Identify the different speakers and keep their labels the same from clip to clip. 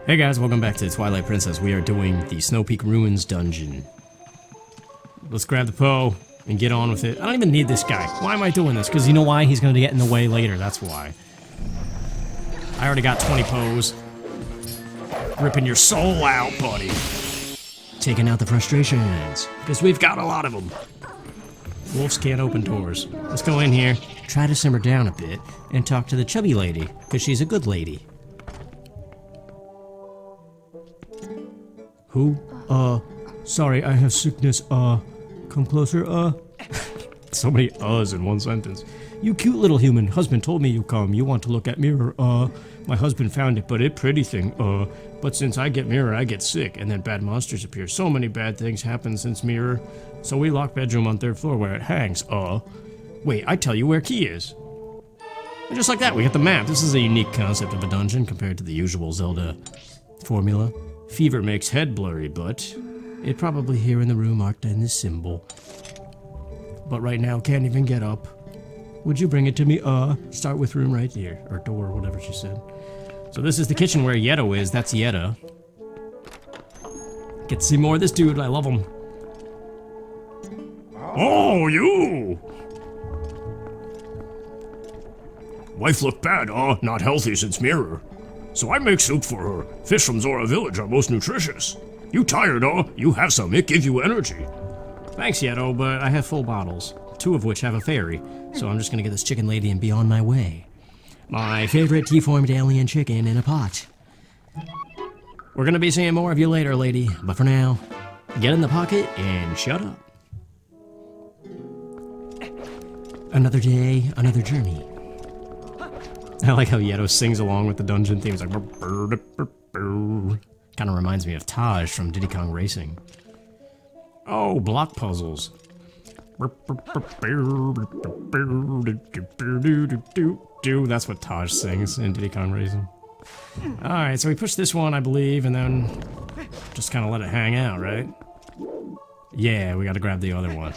Speaker 1: Hey guys, welcome back to Twilight Princess. We are doing the Snowpeak Ruins dungeon. Let's grab the Poe and get on with it. I don't even need this guy. Why am I doing this? Because you know why? He's going to get in the way later, that's why. I already got 20 Poes. Ripping your soul out, buddy. Taking out the frustrations. Because we've got a lot of them. Wolves can't open doors. Let's go in here, try to simmer down a bit, and talk to the chubby lady, because she's a good lady. Who? Sorry, I have sickness, come closer, So many uhs in one sentence. You cute little human, husband told me you come, you want to look at mirror, my husband found it, but it pretty thing, but since I get mirror, I get sick, and then bad monsters appear. So many bad things happen since mirror, so we lock bedroom on 3rd floor where it hangs, Wait, I tell you where key is. And just like that, we get the map. This is a unique concept of a dungeon compared to the usual Zelda formula. Fever makes head blurry, but it probably here in the room marked in this symbol. But right now, can't even get up. Would you bring it to me? Start with room right here, or door, whatever she said. So this is the kitchen where Yeto is. That's Yetta. Get to see more of this dude. I love him. Oh, you! Wife look bad, not healthy since mirror. So I make soup for her. Fish from Zora Village are most nutritious. You tired, You have some, it gives you energy. Thanks, Yeto, but I have full bottles. 2 of which have a fairy, so I'm just gonna get this chicken lady and be on my way. My favorite T-formed alien chicken in a pot. We're gonna be seeing more of you later, lady, but for now, get in the pocket and shut up. Another day, another journey. I like how Yeto sings along with the dungeon theme. It's like... Kind of reminds me of Taj from Diddy Kong Racing. Oh, block puzzles. That's what Taj sings in Diddy Kong Racing. Alright, so we push this one, I believe, and then just kind of let it hang out, right? Yeah, we gotta grab the other one.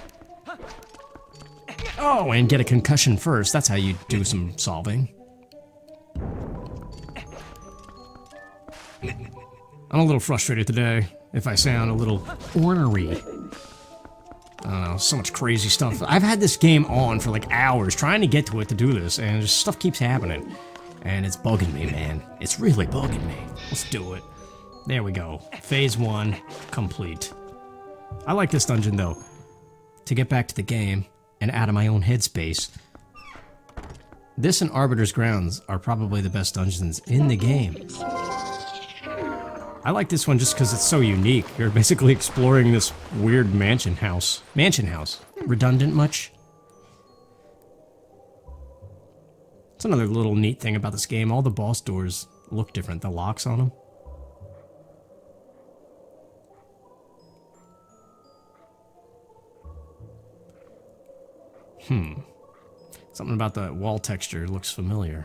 Speaker 1: Oh, and get a concussion first. That's how you do some solving. I'm a little frustrated today, if I sound a little ornery. I don't know, so much crazy stuff. I've had this game on for like hours, trying to get to it to do this, and just stuff keeps happening. And it's bugging me, man. It's really bugging me. Let's do it. There we go. Phase 1, complete. I like this dungeon, though. To get back to the game, and out of my own headspace. This and Arbiter's Grounds are probably the best dungeons in the game. I like this one just because it's so unique. You're basically exploring this weird mansion house. Redundant much? It's another little neat thing about this game. All the boss doors look different. The locks on them. Something about the wall texture looks familiar.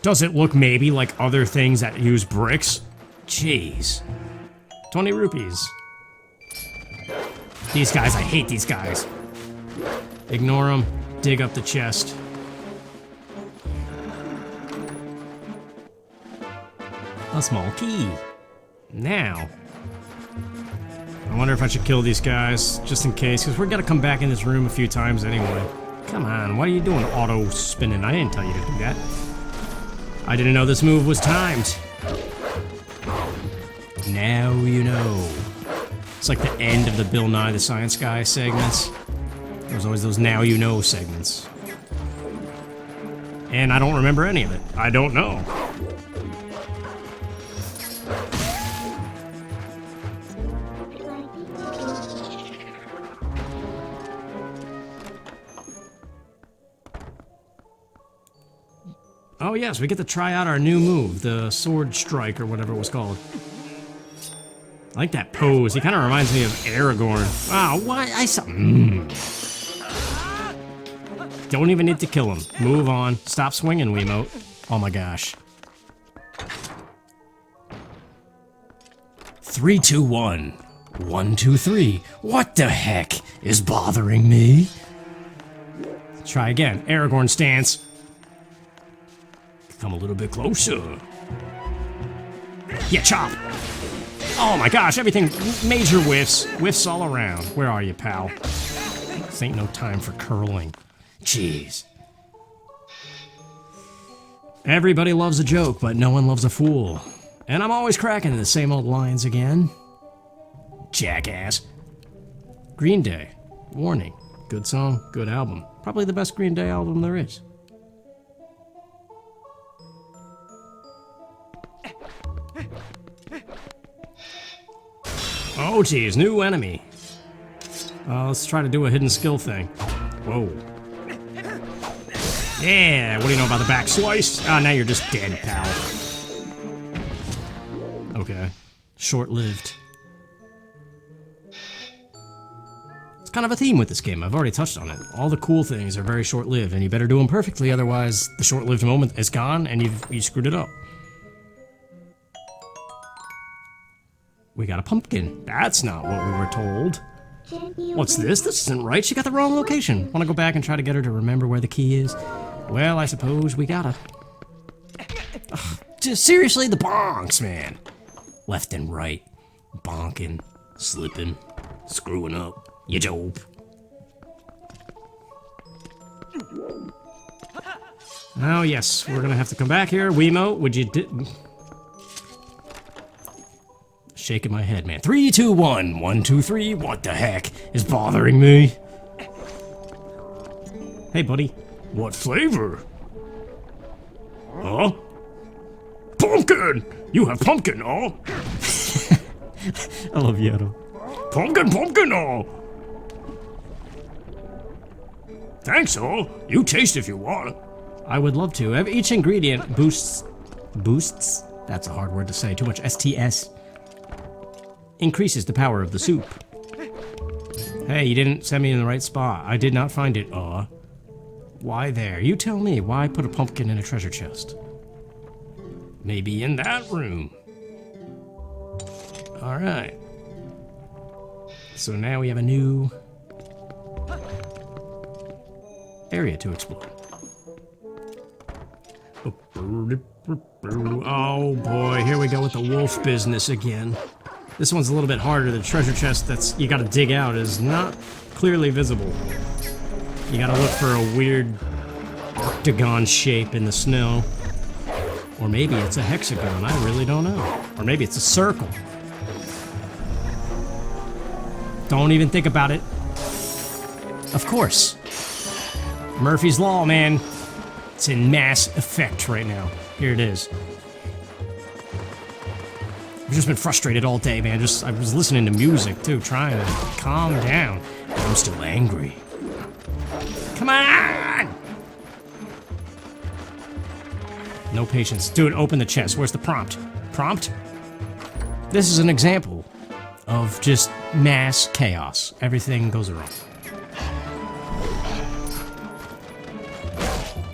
Speaker 1: Does it look maybe like other things that use bricks? Jeez. 20 rupees. These guys, I hate these guys. Ignore them. Dig up the chest. A small key. Now. I wonder if I should kill these guys, just in case, because we're gonna come back in this room a few times anyway. Come on, what are you doing auto-spinning? I didn't tell you to do that. I didn't know this move was timed. Now you know. It's like the end of the Bill Nye the Science Guy segments. There's always those now you know segments. And I don't remember any of it. I don't know. Oh yes, we get to try out our new move, the sword strike or whatever it was called. I like that pose. He kind of reminds me of Aragorn. Wow, what? I saw. Don't even need to kill him. Move on. Stop swinging, Wiimote. Oh my gosh. 3, 2, 1. 1, 2, 3. What the heck is bothering me? Try again. Aragorn stance. Come a little bit closer. Yeah, chop! Oh my gosh, everything, major whiffs. Whiffs all around. Where are you, pal? This ain't no time for curling. Jeez. Everybody loves a joke, but no one loves a fool. And I'm always cracking the same old lines again. Jackass. Green Day. Warning. Good song, good album. Probably the best Green Day album there is. Oh geez, new enemy. Let's try to do a hidden skill thing. Whoa. Yeah, what do you know about the back slice? Ah, now you're just dead, pal. Okay. Short-lived. It's kind of a theme with this game. I've already touched on it. All the cool things are very short-lived, and you better do them perfectly, otherwise the short-lived moment is gone, and you screwed it up. We got a pumpkin. That's not what we were told. What's this? This isn't right. She got the wrong location. Want to go back and try to get her to remember where the key is? Well, I suppose we gotta. Ugh, just seriously, the bonks, man. Left and right. Bonking. Slipping. Screwing up. You dope. Oh, yes. We're gonna have to come back here. Wiimote, would you shaking my head, man. 3, 2, 1. 1, 2, 3. What the heck is bothering me? Hey, buddy. What flavor? Huh? Pumpkin! You have pumpkin, oh? I love Yato. Pumpkin, pumpkin, oh! Thanks, oh. You taste if you want. I would love to. Each ingredient boosts... Boosts? That's a hard word to say. Too much STS. Increases the power of the soup. Hey, you didn't send me in the right spot. I did not find it, Why there? You tell me. Why put a pumpkin in a treasure chest? Maybe in that room. Alright. So now we have a new area to explore. Oh boy, here we go with the wolf business again. This one's a little bit harder. The treasure chest that's you gotta dig out is not clearly visible. You gotta look for a weird octagon shape in the snow. Or maybe it's a hexagon, I really don't know. Or maybe it's a circle. Don't even think about it. Of course. Murphy's Law, man. It's in mass effect right now. Here it is. I've just been frustrated all day, man. I was listening to music, too, trying to calm down. But I'm still angry. Come on! No patience. Dude, open the chest. Where's the prompt? Prompt? This is an example of just mass chaos. Everything goes wrong.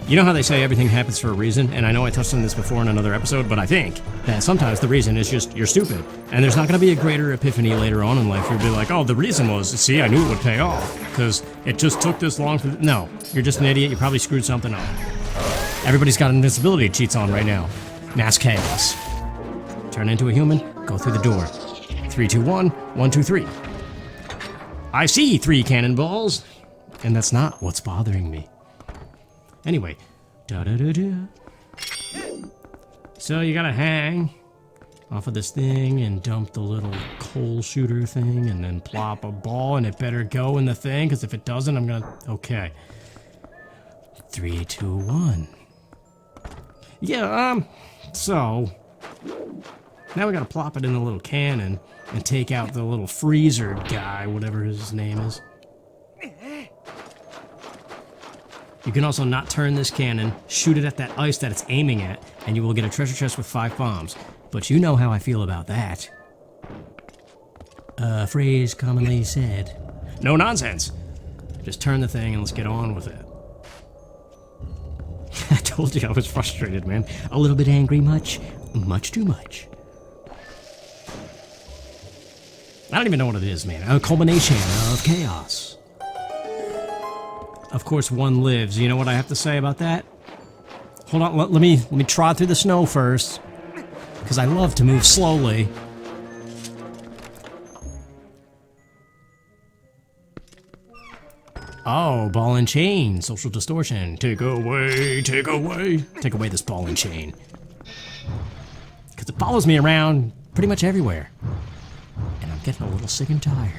Speaker 1: You know how they say everything happens for a reason? And I know I touched on this before in another episode, but I think that sometimes the reason is just you're stupid. And there's not going to be a greater epiphany later on in life. You'll be like, oh, the reason was, see, I knew it would pay off. Because it just took this long for... No, you're just an idiot. You probably screwed something up. Everybody's got invincibility cheats on right now. Mass chaos. Turn into a human, go through the door. 3, 2, 1, 1, 2, 3. I see 3 cannonballs. And that's not what's bothering me. Anyway, so you gotta hang off of this thing and dump the little coal shooter thing and then plop a ball and it better go in the thing, because if it doesn't, I'm gonna... Okay. 3, 2, 1. Yeah, so... Now we gotta plop it in the little cannon and take out the little freezer guy, whatever his name is. You can also not turn this cannon, shoot it at that ice that it's aiming at, and you will get a treasure chest with 5 bombs. But you know how I feel about that. A phrase commonly said. No nonsense! Just turn the thing and let's get on with it. I told you I was frustrated, man. A little bit angry much? Much too much. I don't even know what it is, man. A culmination of chaos. Of course, one lives. You know what I have to say about that? Hold on, let me trot through the snow first. because I love to move slowly. Oh, ball and chain, social distortion. Take away, take away. Take away this ball and chain. Because it follows me around pretty much everywhere. And I'm getting a little sick and tired.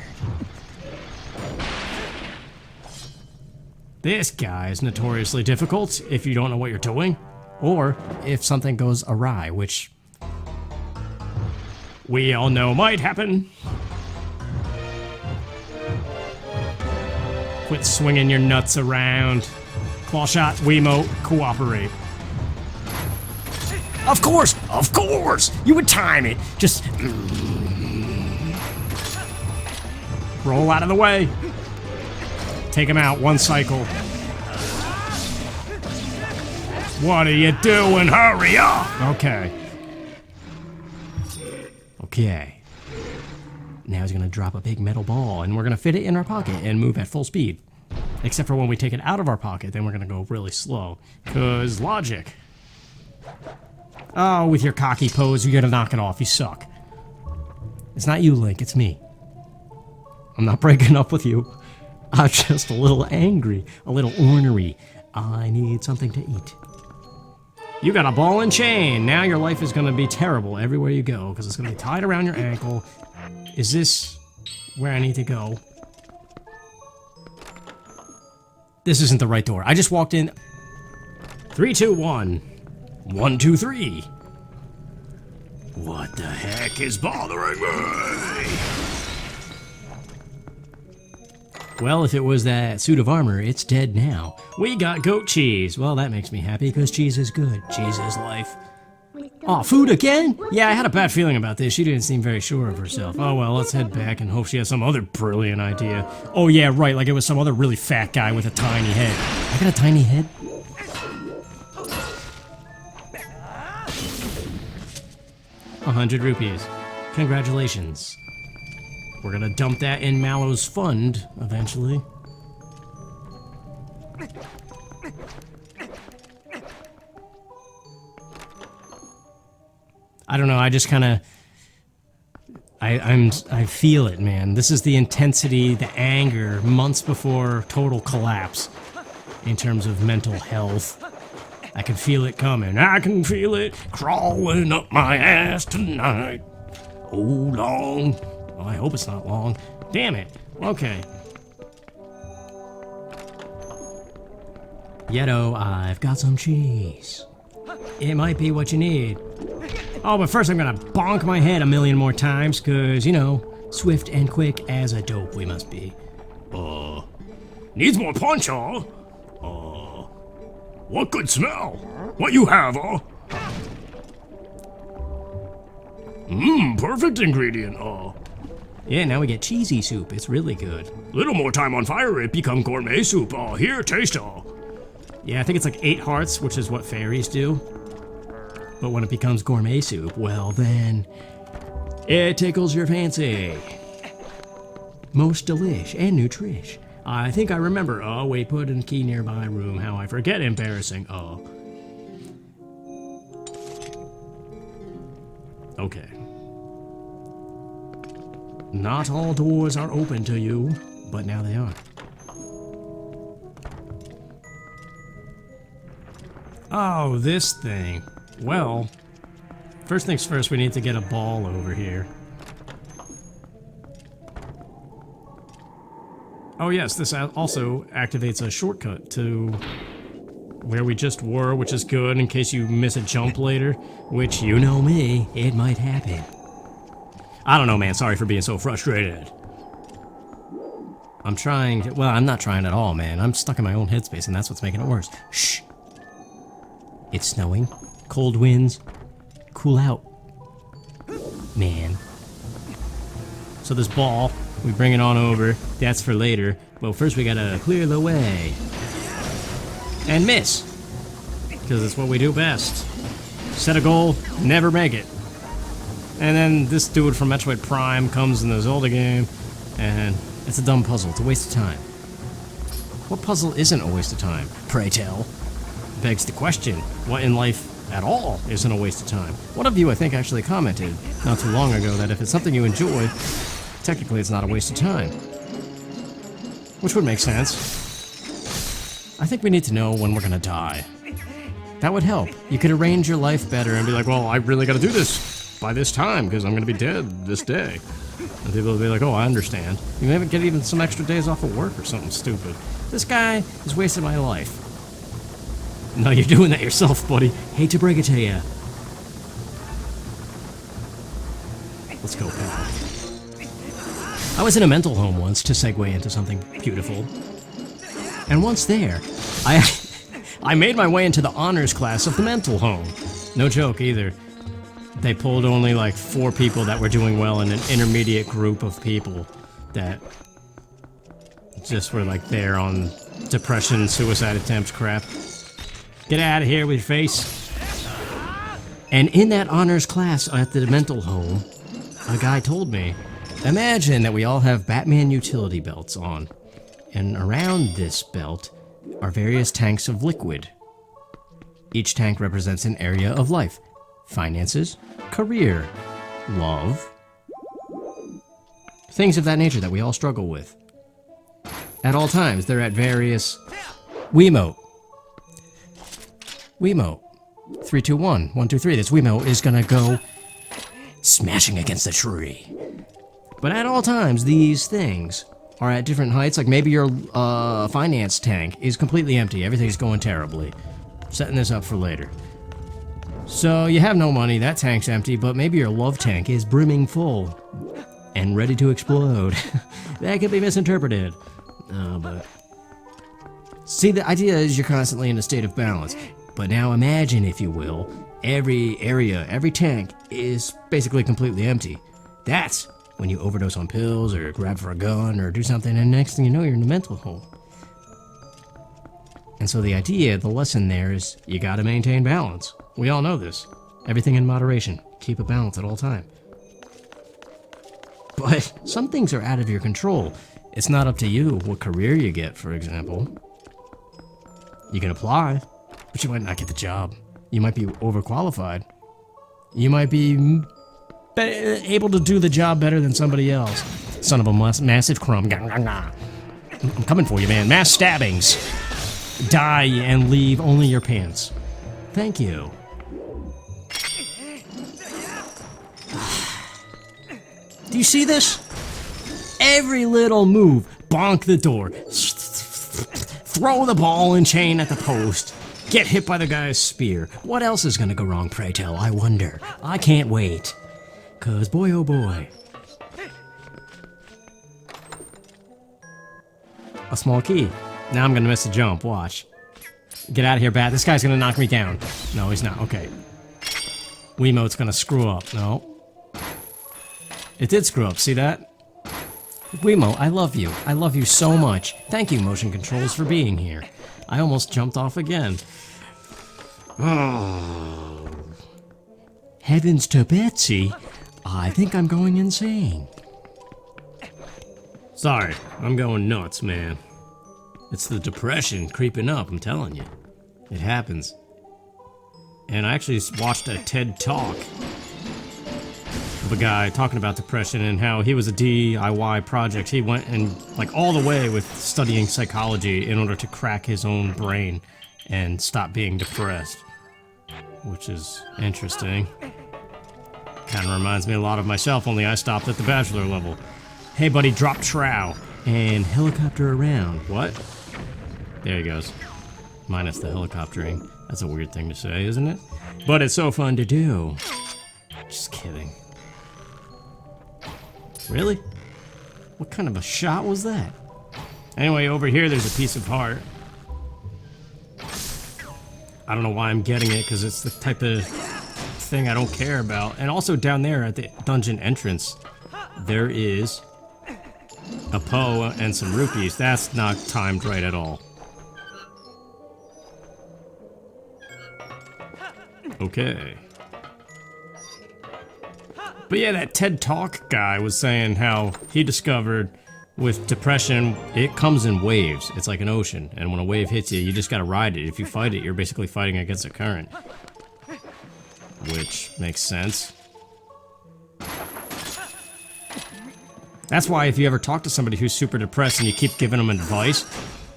Speaker 1: This guy is notoriously difficult if you don't know what you're doing, or if something goes awry, which we all know might happen. Quit swinging your nuts around. Claw shot, Wiimote, cooperate. Of course! Of course! You would time it. Just roll out of the way. Take him out, one cycle. What are you doing? Hurry up! Okay. Okay. Now he's gonna drop a big metal ball, and we're gonna fit it in our pocket and move at full speed. Except for when we take it out of our pocket, then we're gonna go really slow. 'Cause logic. Oh, with your cocky pose, you're gonna knock it off. You suck. It's not you, Link, it's me. I'm not breaking up with you. I'm just a little angry, a little ornery. I need something to eat. You got a ball and chain. Now your life is gonna be terrible everywhere you go, because it's gonna be tied around your ankle. Is this where I need to go? This isn't the right door. I just walked in. 3, 2, 1. 1, 2, 3. What the heck is bothering me? Well, if it was that suit of armor, it's dead now. We got goat cheese. Well, that makes me happy, because cheese is good. Cheese is life. Aw, food again? Yeah, I had a bad feeling about this. She didn't seem very sure of herself. Oh well, let's head back and hope she has some other brilliant idea. Oh yeah, right, like it was some other really fat guy with a tiny head. I got a tiny head? 100 rupees. Congratulations. We're gonna dump that in Mallow's fund, eventually. I don't know, I just kinda... I feel it, man. This is the intensity, the anger, months before total collapse in terms of mental health. I can feel it coming. I can feel it crawling up my ass tonight. Oh, long. Oh, I hope it's not long. Damn it. Okay. Yeto, I've got some cheese. It might be what you need. Oh, but first I'm gonna bonk my head a million more times, cause, you know, swift and quick as a dope we must be. Needs more punch, huh? What good smell? What you have, huh? Perfect ingredient, Yeah, now we get cheesy soup. It's really good. Little more time on fire, it become gourmet soup. Here, taste, Yeah, I think it's like 8 hearts, which is what fairies do. But when it becomes gourmet soup, well then, it tickles your fancy. Most delish and nutrish. I think I remember. Oh, wait, put in key nearby room. How I forget. Embarrassing. Okay. Not all doors are open to you, but now they are. Oh, this thing. Well, first things first, we need to get a ball over here. Oh yes, this also activates a shortcut to where we just were, which is good in case you miss a jump later, which, you know me, it might happen. I don't know, man, sorry for being so frustrated. I'm trying to, well, I'm not trying at all, man. I'm stuck in my own headspace, and that's what's making it worse. Shh. It's snowing. Cold winds. Cool out. Man. So this ball, we bring it on over. That's for later. Well, first we gotta clear the way. And miss. Because it's what we do best. Set a goal, never make it. And then this dude from Metroid Prime comes in the Zelda game, and it's a dumb puzzle. It's a waste of time. What puzzle isn't a waste of time? Pray tell. Begs the question, what in life at all isn't a waste of time. One of you, I think, actually commented not too long ago that if it's something you enjoy, technically it's not a waste of time. Which would make sense. I think we need to know when we're gonna die. That would help. You could arrange your life better and be like, well, I really gotta do this by this time because I'm gonna be dead this day. And people will be like, oh, I understand. You maybe get even some extra days off of work or something stupid. This guy is wasting my life. No, you're doing that yourself, buddy. Hate to break it to you. Let's go, pal. I was in a mental home once, to segue into something beautiful. And once there, I made my way into the honors class of the mental home. No joke either. They pulled only like 4 people that were doing well in an intermediate group of people that just were like there on depression, suicide attempts crap. Get out of here with your face. And in that honors class at the mental home, a guy told me, imagine that we all have Batman utility belts on. And around this belt are various tanks of liquid. Each tank represents an area of life. Finances, career, love, things of that nature that we all struggle with. At all times, they're at various... Wiimote. Wiimote. 3, 2, 1. 1, 2, 3. This Wiimote is gonna go smashing against the tree. But at all times, these things are at different heights. Like maybe your finance tank is completely empty. Everything's going terribly. Setting this up for later. So you have no money, that tank's empty, but maybe your love tank is brimming full and ready to explode. That could be misinterpreted. But see, the idea is you're constantly in a state of balance. But now imagine, if you will, every area, every tank is basically completely empty. That's when you overdose on pills or grab for a gun or do something, and next thing you know, you're in a mental home. And so the idea, the lesson there is you gotta maintain balance. We all know this. Everything in moderation. Keep a balance at all time. But some things are out of your control. It's not up to you what career you get, for example. You can apply, but you might not get the job. You might be overqualified. You might be able to do the job better than somebody else. Son of a massive crumb. I'm coming for you, man. Mass stabbings. Die and leave only your pants. Thank you. Do you see this? Every little move. Bonk the door. Throw the ball and chain at the post. Get hit by the guy's spear. What else is gonna go wrong, pray tell? I wonder. I can't wait. 'Cause boy oh boy. A small key. Now I'm gonna miss a jump, watch. Get out of here, Bat. This guy's gonna knock me down. No, he's not. Okay. Wiimote's gonna screw up. No. It did screw up, see that? Wiimote, I love you. I love you so much. Thank you, motion controls, for being here. I almost jumped off again. Oh. Heavens to Betsy. I think I'm going insane. Sorry, I'm going nuts, man. It's the depression creeping up, I'm telling you. It happens. And I actually watched a TED Talk of a guy talking about depression and how he was a DIY project. He went and like all the way with studying psychology in order to crack his own brain and stop being depressed. Which is interesting. Kind of reminds me a lot of myself, only I stopped at the bachelor level. Hey buddy, drop trow and helicopter around. What? There he goes. Minus the helicoptering. That's a weird thing to say, isn't it? But it's so fun to do. Just kidding. Really? What kind of a shot was that? Anyway, over here there's a piece of heart. I don't know why I'm getting it, because it's the type of thing I don't care about. And also down there at the dungeon entrance, there is a Poe and some rupees. That's not timed right at all. Okay. But yeah, that TED Talk guy was saying how he discovered with depression, it comes in waves. It's like an ocean, and when a wave hits you, you just gotta ride it. If you fight it, you're basically fighting against a current. which makes sense. That's why if you ever talk to somebody who's super depressed and you keep giving them advice,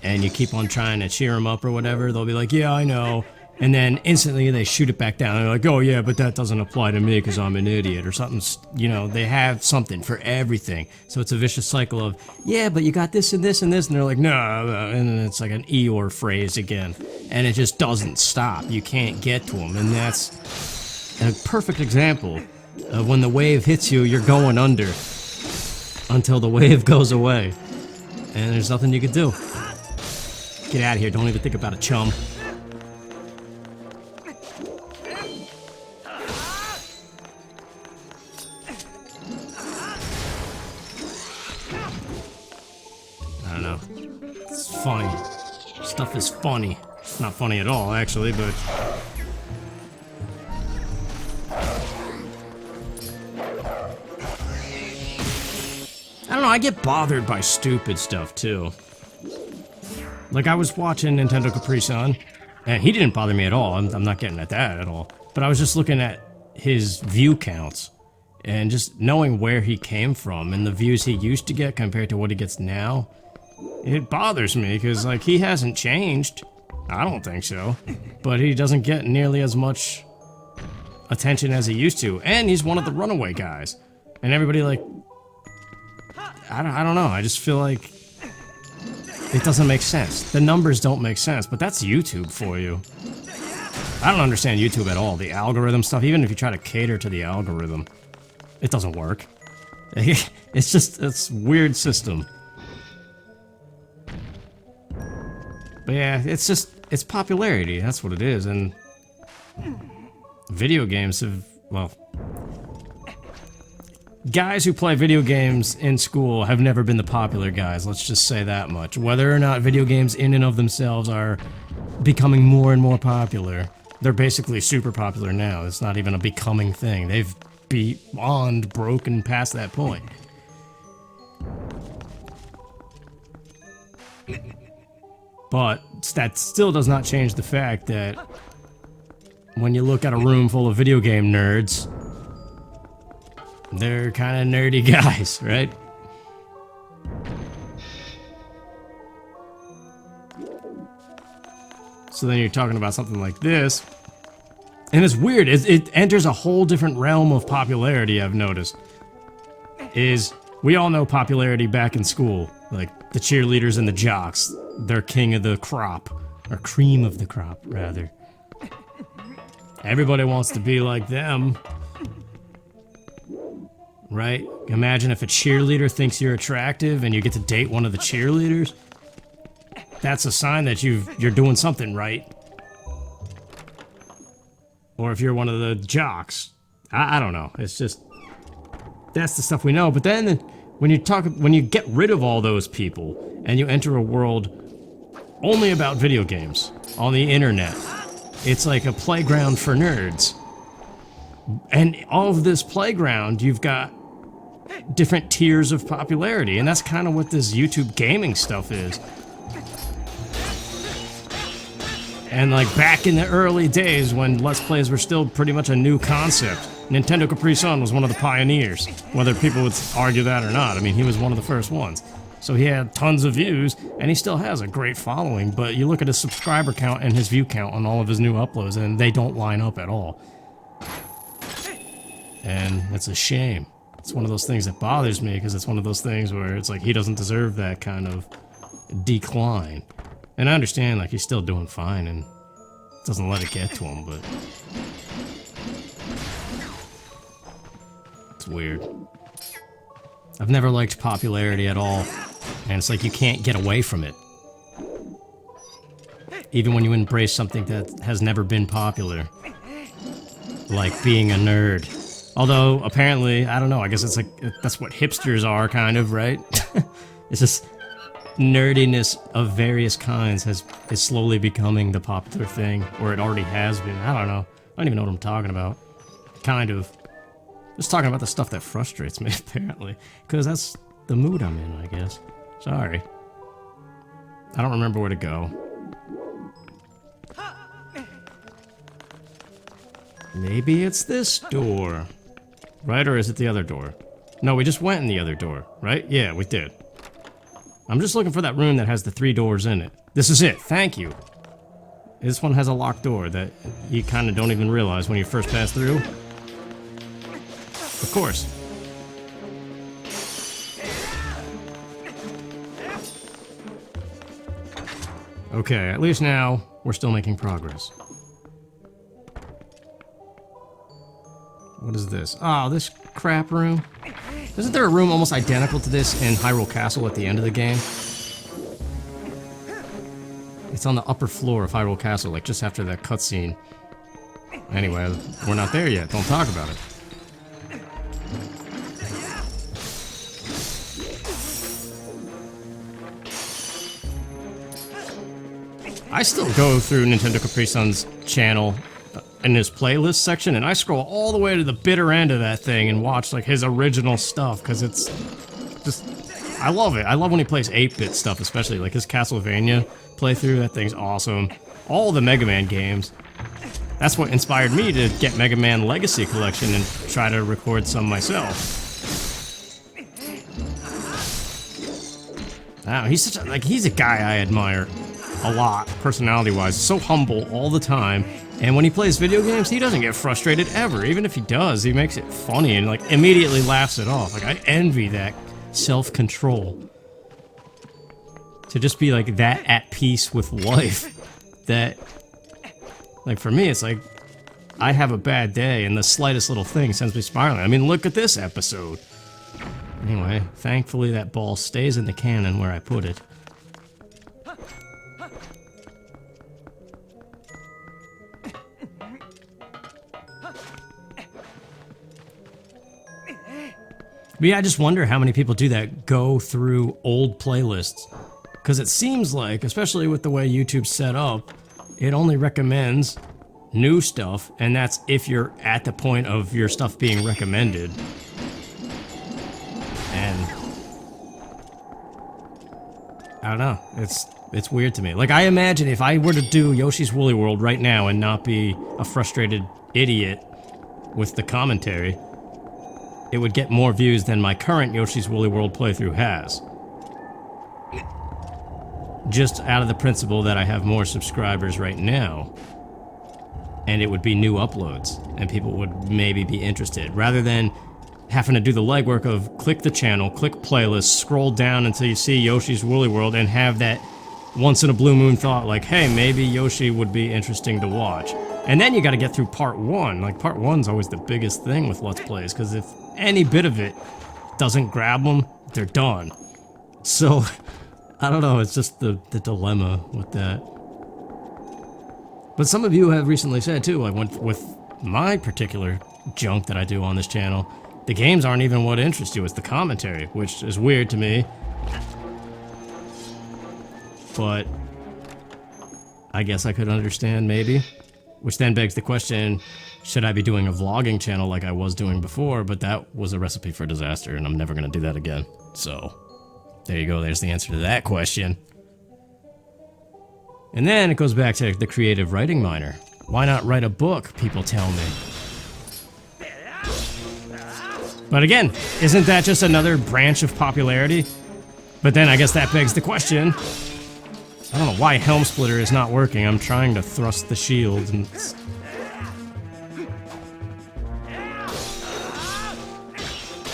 Speaker 1: and you keep on trying to cheer them up or whatever, they'll be like, yeah, I know. And then instantly they shoot it back down. And they're like, oh yeah, but that doesn't apply to me because I'm an idiot or something. You know, they have something for everything. So it's a vicious cycle of, yeah, but you got this and this and this. And they're like, no. And then it's like an Eeyore phrase again. And it just doesn't stop. You can't get to them. And that's a perfect example of when the wave hits you, you're going under until the wave goes away. And there's nothing you can do. Get out of here. Don't even think about it, chum. I don't know. It's funny. Stuff is funny. It's not funny at all, actually, but... I don't know, I get bothered by stupid stuff, too. Like, I was watching Nintendo Capri Sun, and he didn't bother me at all. I'm not getting at that at all. But I was just looking at his view counts, and just knowing where he came from, and the views he used to get compared to what he gets now, it bothers me, because, like, he hasn't changed. I don't think so. But he doesn't get nearly as much attention as he used to, and he's one of the runaway guys. And everybody, like... I don't know, I just feel like... it doesn't make sense. The numbers don't make sense, but that's YouTube for you. I don't understand YouTube at all. The algorithm stuff, even if you try to cater to the algorithm, it doesn't work. It's a weird system. But yeah, it's popularity, that's what it is, and video games have, well... guys who play video games in school have never been the popular guys, let's just say that much. Whether or not video games in and of themselves are becoming more and more popular, they're basically super popular now. It's not even a becoming thing. They've beyond broken past that point. But that still does not change the fact that when you look at a room full of video game nerds, they're kind of nerdy guys, right? So then you're talking about something like this, and it's weird. It enters a whole different realm of popularity, I've noticed. We all know popularity back in school. Like, the cheerleaders and the jocks. They're king of the crop. Or cream of the crop, rather. Everybody wants to be like them. Right? Imagine if a cheerleader thinks you're attractive and you get to date one of the cheerleaders. That's a sign that you're doing something right. Or if you're one of the jocks. I don't know. It's just... that's the stuff we know. But then when you get rid of all those people and you enter a world only about video games on the internet, it's like a playground for nerds. And all of this playground, you've got different tiers of popularity, and that's kind of what this YouTube gaming stuff is. And like back in the early days when Let's Plays were still pretty much a new concept, Nintendo Capri Sun was one of the pioneers, whether people would argue that or not. I mean, he was one of the first ones. So he had tons of views, and he still has a great following, but you look at his subscriber count and his view count on all of his new uploads, and they don't line up at all. And it's a shame. It's one of those things that bothers me, because it's one of those things where it's like he doesn't deserve that kind of decline. And I understand, like, he's still doing fine and doesn't let it get to him, but... it's weird. I've never liked popularity at all, and it's like you can't get away from it. Even when you embrace something that has never been popular. Like being a nerd. Although, apparently, I don't know, I guess it's like, that's what hipsters are, kind of, right? It's just nerdiness of various kinds is slowly becoming the popular thing, or it already has been. I don't know. I don't even know what I'm talking about. Kind of. Just talking about the stuff that frustrates me, apparently. Because that's the mood I'm in, I guess. Sorry. I don't remember where to go. Maybe it's this door. Right, or is it the other door? No, we just went in the other door, right? Yeah, we did. I'm just looking for that room that has the 3 doors in it. This is it, thank you. This one has a locked door that you kind of don't even realize when you first pass through. Of course. Okay, at least now we're still making progress. What is this? Oh, this crap room. Isn't there a room almost identical to this in Hyrule Castle at the end of the game? It's on the upper floor of Hyrule Castle, like just after that cutscene. Anyway, we're not there yet. Don't talk about it. I still go through Nintendo Capri Sun's channel in his playlist section, and I scroll all the way to the bitter end of that thing and watch like his original stuff, because it's just... I love it. I love when he plays 8-bit stuff, especially like his Castlevania playthrough. That thing's awesome. All the Mega Man games. That's what inspired me to get Mega Man Legacy Collection and try to record some myself. Wow, he's such a, he's a guy I admire a lot, personality-wise. So humble all the time. And when he plays video games, he doesn't get frustrated ever. Even if he does, he makes it funny and like immediately laughs it off. Like, I envy that self-control. To just be like that at peace with life. That, like for me, it's like, I have a bad day and the slightest little thing sends me spiraling. I mean, look at this episode. Anyway, thankfully that ball stays in the cannon where I put it. But yeah, I just wonder how many people do that, go through old playlists. Because it seems like, especially with the way YouTube's set up, it only recommends new stuff, and that's if you're at the point of your stuff being recommended. And I don't know, it's weird to me. Like, I imagine if I were to do Yoshi's Woolly World right now and not be a frustrated idiot with the commentary, it would get more views than my current Yoshi's Woolly World playthrough has. Just out of the principle that I have more subscribers right now, and it would be new uploads, and people would maybe be interested, rather than having to do the legwork of click the channel, click playlist, scroll down until you see Yoshi's Woolly World, and have that once in a blue moon thought like, hey, maybe Yoshi would be interesting to watch. And then you gotta get through part 1. Like, part 1's always the biggest thing with Let's Plays, because if any bit of it doesn't grab them, they're done. So, I don't know, it's just the dilemma with that. But some of you have recently said too, like with my particular junk that I do on this channel, the games aren't even what interests you, it's the commentary, which is weird to me. But I guess I could understand, maybe. Which then begs the question, should I be doing a vlogging channel like I was doing before? But that was a recipe for disaster, and I'm never gonna do that again. So, there you go, there's the answer to that question. And then it goes back to the creative writing minor. Why not write a book, people tell me? But again, isn't that just another branch of popularity? But then I guess that begs the question, I don't know why Helm Splitter is not working. I'm trying to thrust the shield and...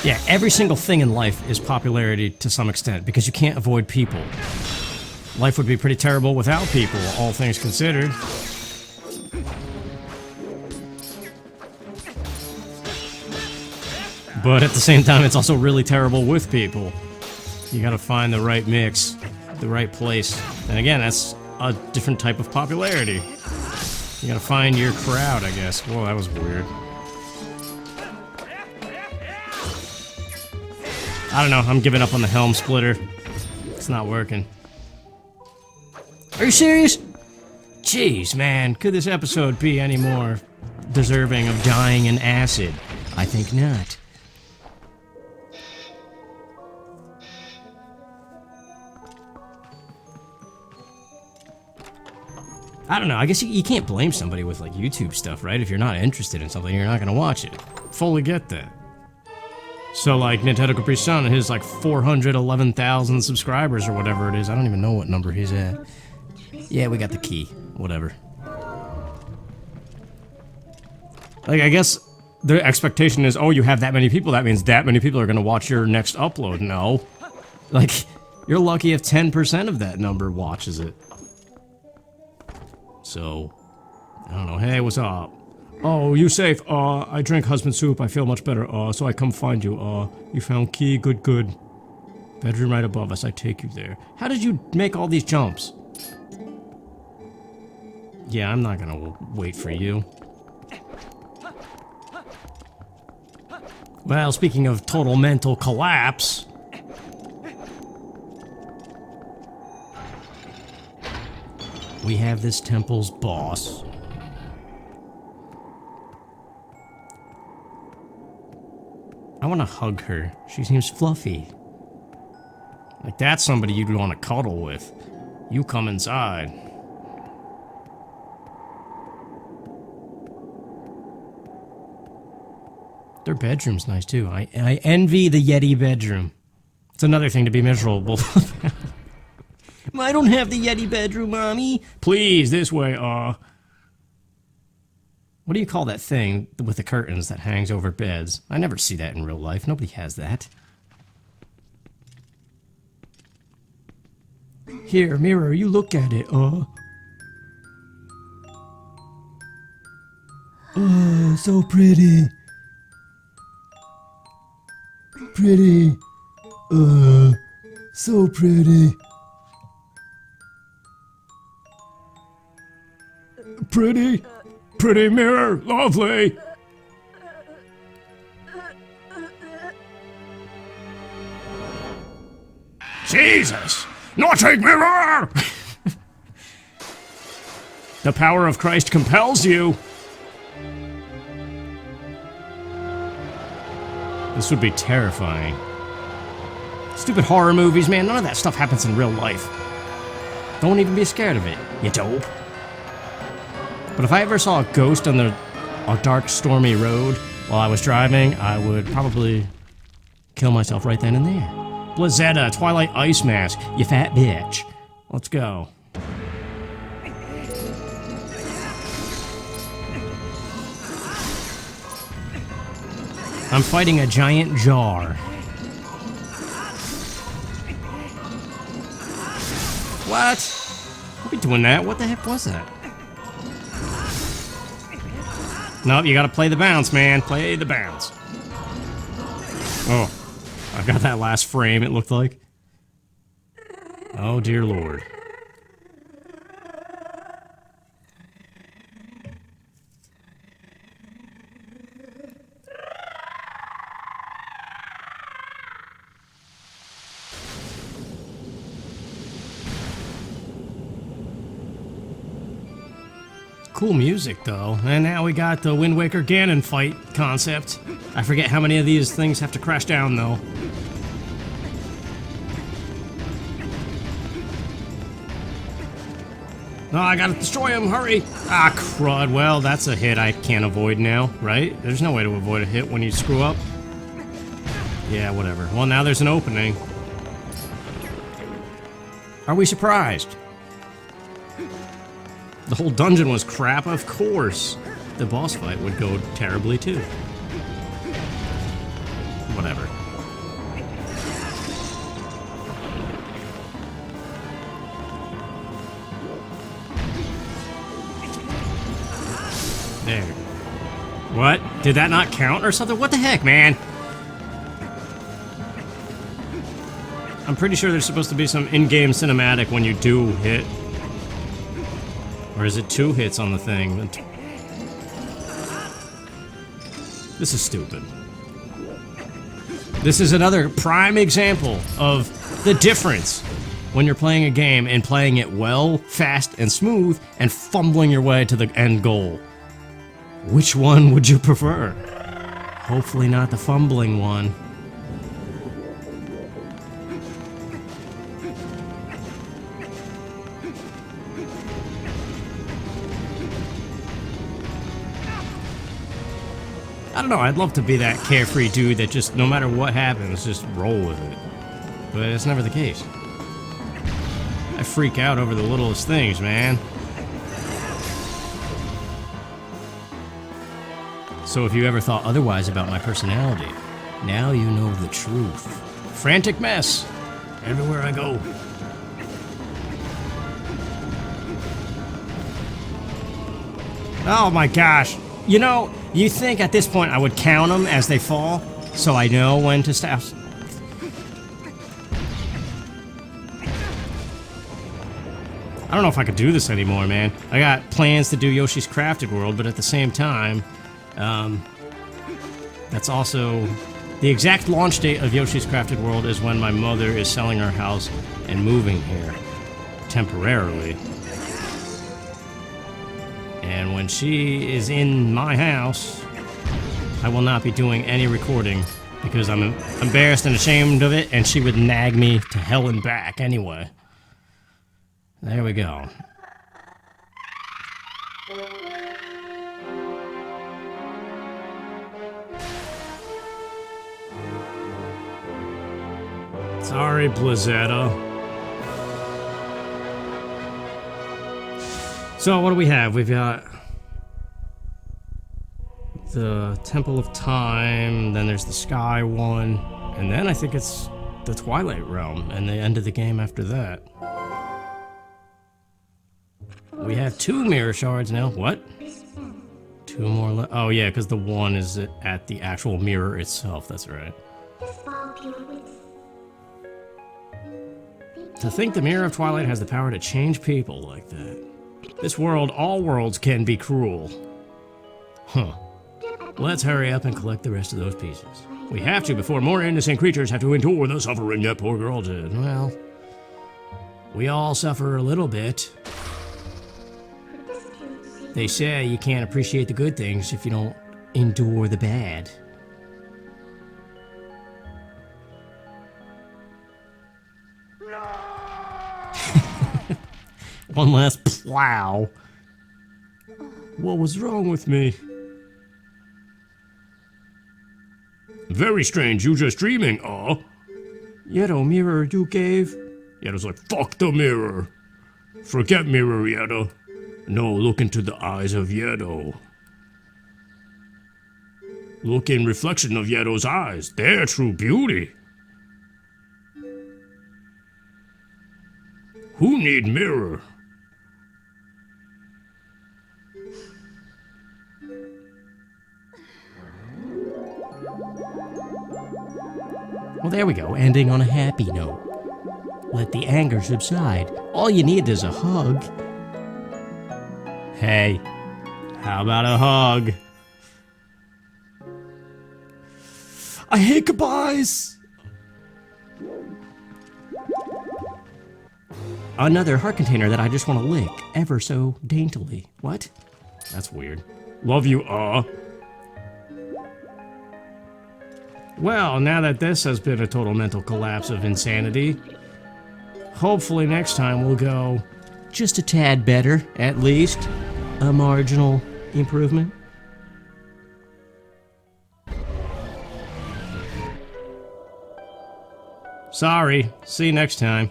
Speaker 1: Yeah, every single thing in life is popularity to some extent, because you can't avoid people. Life would be pretty terrible without people, all things considered. But at the same time, it's also really terrible with people. You gotta find the right mix, the right place. And again, that's a different type of popularity. You gotta find your crowd, I guess. Whoa, that was weird. I don't know, I'm giving up on the Helm Splitter. It's not working. Are you serious? Jeez, man, could this episode be any more deserving of dying in acid? I think not. I don't know, I guess you can't blame somebody with like YouTube stuff, right? If you're not interested in something, you're not gonna watch it. Fully get that. So like Nintendo Capri Sun, his like 411,000 subscribers or whatever it is. I don't even know what number he's at. Yeah, we got the key. Whatever. Like, I guess the expectation is, oh, you have that many people, that means that many people are gonna watch your next upload. No. Like, you're lucky if 10% of that number watches it. So, I don't know. Hey, what's up? Oh, you safe? I drink husband soup. I feel much better. So I come find you. You found key. Good, good. Bedroom right above us. I take you there. How did you make all these jumps? Yeah, I'm not gonna wait for you. Well, speaking of total mental collapse... we have this temple's boss. I want to hug her. She seems fluffy. Like, that's somebody you'd want to cuddle with. You come inside. Their bedroom's nice, too. I envy the Yeti bedroom. It's another thing to be miserable about. I don't have the Yeti bedroom, Mommy. Please, this way, What do you call that thing with the curtains that hangs over beds? I never see that in real life. Nobody has that. Here, mirror, you look at it, Oh, so pretty. Pretty. So pretty. Pretty. Pretty mirror. Lovely. Jesus! Naughty mirror! The power of Christ compels you. This would be terrifying. Stupid horror movies, man. None of that stuff happens in real life. Don't even be scared of it, you dope. But if I ever saw a ghost on a dark, stormy road while I was driving, I would probably kill myself right then and there. Blizzeta, Twilight Ice Mask, you fat bitch. Let's go. I'm fighting a giant jar. What? Don't be doing that. What the heck was that? No, you gotta play the bounce, man. Play the bounce. Oh, I got that last frame, it looked like. Oh, dear Lord. Cool music, though. And now we got the Wind Waker Ganon fight concept. I forget how many of these things have to crash down, though. Oh, I gotta destroy him, hurry! Ah, crud. Well, that's a hit I can't avoid now, right? There's no way to avoid a hit when you screw up. Yeah, whatever. Well, now there's an opening. Are we surprised? The whole dungeon was crap, of course. The boss fight would go terribly, too. Whatever. There. What? Did that not count or something? What the heck, man? I'm pretty sure there's supposed to be some in-game cinematic when you do hit. Or is it 2 hits on the thing? This is stupid. This is another prime example of the difference when you're playing a game and playing it well, fast, and smooth, and fumbling your way to the end goal. Which one would you prefer? Hopefully not the fumbling one. I don't know, I'd love to be that carefree dude that just, no matter what happens, just roll with it. But it's never the case. I freak out over the littlest things, man. So if you ever thought otherwise about my personality, now you know the truth. Frantic mess, everywhere I go. Oh my gosh. You know, you think at this point I would count them as they fall, so I know when to stop. I don't know if I could do this anymore, man. I got plans to do Yoshi's Crafted World, but at the same time, that's also... The exact launch date of Yoshi's Crafted World is when my mother is selling her house and moving here. Temporarily. And when she is in my house, I will not be doing any recording because I'm embarrassed and ashamed of it, and she would nag me to hell and back anyway. There we go. Sorry, Blizzeta. So, what do we have? We've got the Temple of Time, then there's the Sky one, and then I think it's the Twilight Realm, and the end of the game after that. We have 2 mirror shards now. What? 2 more left. Oh, yeah, because the one is at the actual mirror itself. That's right. To think the Mirror of Twilight has the power to change people like that. This world, all worlds can be cruel. Huh. Let's hurry up and collect the rest of those pieces. We have to before more innocent creatures have to endure the suffering that poor girl did. Well, we all suffer a little bit. They say you can't appreciate the good things if you don't endure the bad. One last plow. What was wrong with me? Very strange, you just dreaming, Yeto, mirror you gave? Yeto's like, fuck the mirror. Forget mirror, Yeto. No, look into the eyes of Yeto. Look in reflection of Yeto's eyes. They're true beauty. Who need mirror? Well, there we go, ending on a happy note. Let the anger subside. All you need is a hug. Hey, how about a hug? I hate goodbyes! Another heart container that I just want to lick ever so daintily. What? That's weird. Love you, Well, now that this has been a total mental collapse of insanity, hopefully next time we'll go just a tad better, at least. A marginal improvement. Sorry, see you next time.